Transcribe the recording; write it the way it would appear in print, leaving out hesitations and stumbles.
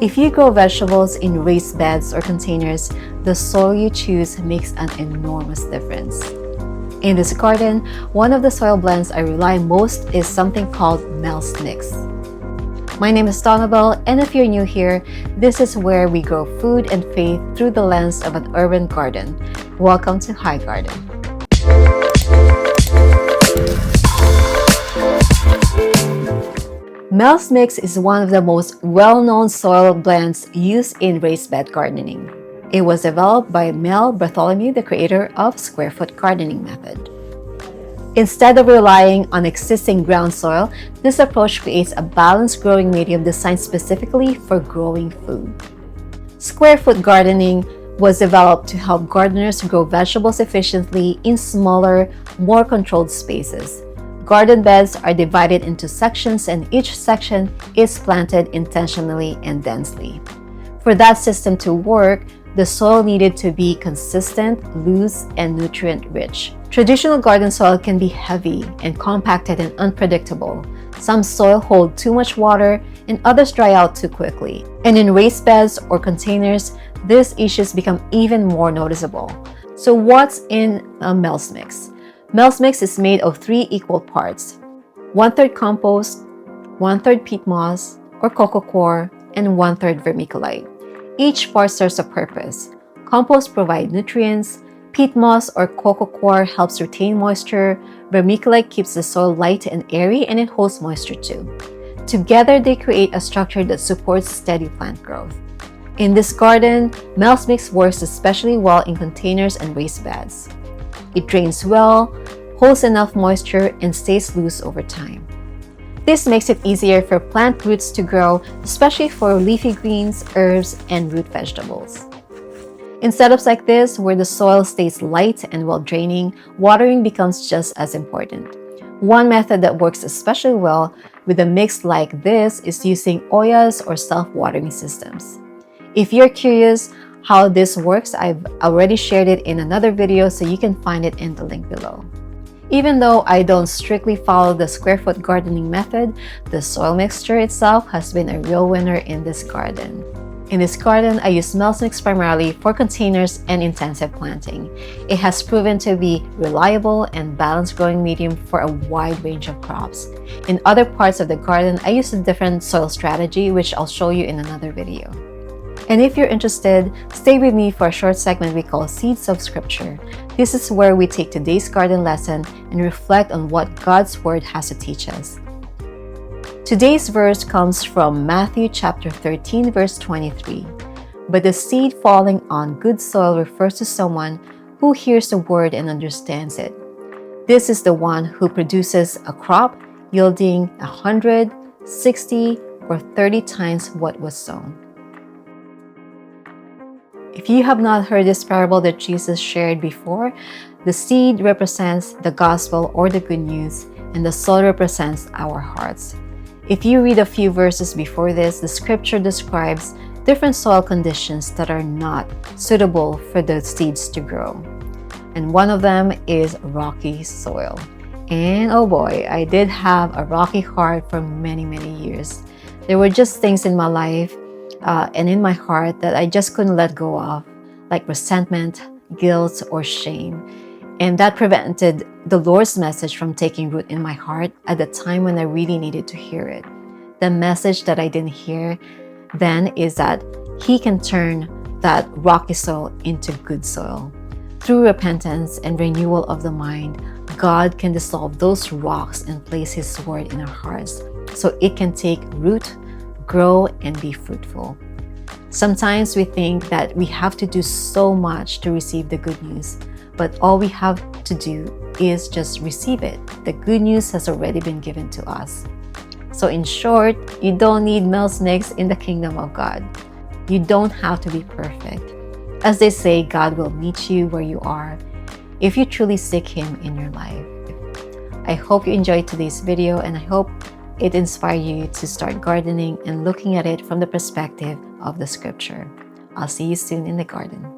If you grow vegetables in raised beds or containers, the soil you choose makes an enormous difference. In this garden, one of the soil blends I rely most is something called Mel's Mix. My name is Donabel, and if you're new here, this is where we grow food and faith through the lens of an urban garden. Welcome to High Garden. Mel's Mix is one of the most well-known soil blends used in raised bed gardening. It was developed by Mel Bartholomew, the creator of Square Foot Gardening Method. Instead of relying on existing ground soil, this approach creates a balanced growing medium designed specifically for growing food. Square Foot Gardening was developed to help gardeners grow vegetables efficiently in smaller, more controlled spaces. Garden beds are divided into sections, and each section is planted intentionally and densely. For that system to work, the soil needed to be consistent, loose, and nutrient-rich. Traditional garden soil can be heavy and compacted and unpredictable. Some soil hold too much water and others dry out too quickly. And in raised beds or containers, these issues become even more noticeable. So what's in a Mel's Mix? Mel's Mix is made of 3 equal parts: 1/3 compost, 1/3 peat moss or coco coir, and 1/3 vermiculite. Each part serves a purpose. Compost provides nutrients, peat moss or coco coir helps retain moisture, vermiculite keeps the soil light and airy, and it holds moisture too. Together, they create a structure that supports steady plant growth. In this garden, Mel's Mix works especially well in containers and raised beds. It drains well, holds enough moisture, and stays loose over time. This makes it easier for plant roots to grow, especially for leafy greens, herbs, and root vegetables. In setups like this, where the soil stays light and well draining, watering becomes just as important. One method that works especially well with a mix like this is using oyas or self-watering systems. If you're curious how this works, I've already shared it in another video, so you can find it in the link below. Even though I don't strictly follow the Square Foot Gardening method, the soil mixture itself has been a real winner in this garden. In this garden, I use Mel's Mix primarily for containers and intensive planting. It has proven to be reliable and balanced growing medium for a wide range of crops. In other parts of the garden, I use a different soil strategy, which I'll show you in another video. And if you're interested, stay with me for a short segment we call Seeds of Scripture. This is where we take today's garden lesson and reflect on what God's Word has to teach us. Today's verse comes from Matthew chapter 13, verse 23. But the seed falling on good soil refers to someone who hears the word and understands it. This is the one who produces a crop yielding 100, 60, or 30 times what was sown. If you have not heard this parable that Jesus shared before, the seed represents the gospel or the good news, and the soil represents our hearts. If you read a few verses before this, the scripture describes different soil conditions that are not suitable for the seeds to grow. And one of them is rocky soil. And oh boy, I did have a rocky heart for many, many years. There were just things in my life and in my heart that I just couldn't let go of, like resentment, guilt, or shame. And that prevented the Lord's message from taking root in my heart at the time when I really needed to hear it. The message that I didn't hear then is that He can turn that rocky soil into good soil. Through repentance and renewal of the mind, God can dissolve those rocks and place His word in our hearts so it can take root, grow, and be fruitful. Sometimes we think that we have to do so much to receive the good news, but all we have to do is just receive it. The good news has already been given to us. So in short, you don't need Mel's Mix in the kingdom of God. You don't have to be perfect. As they say, God will meet you where you are if you truly seek Him in your life. I hope you enjoyed today's video, and I hope it inspired you to start gardening and looking at it from the perspective of the scripture. I'll see you soon in the garden.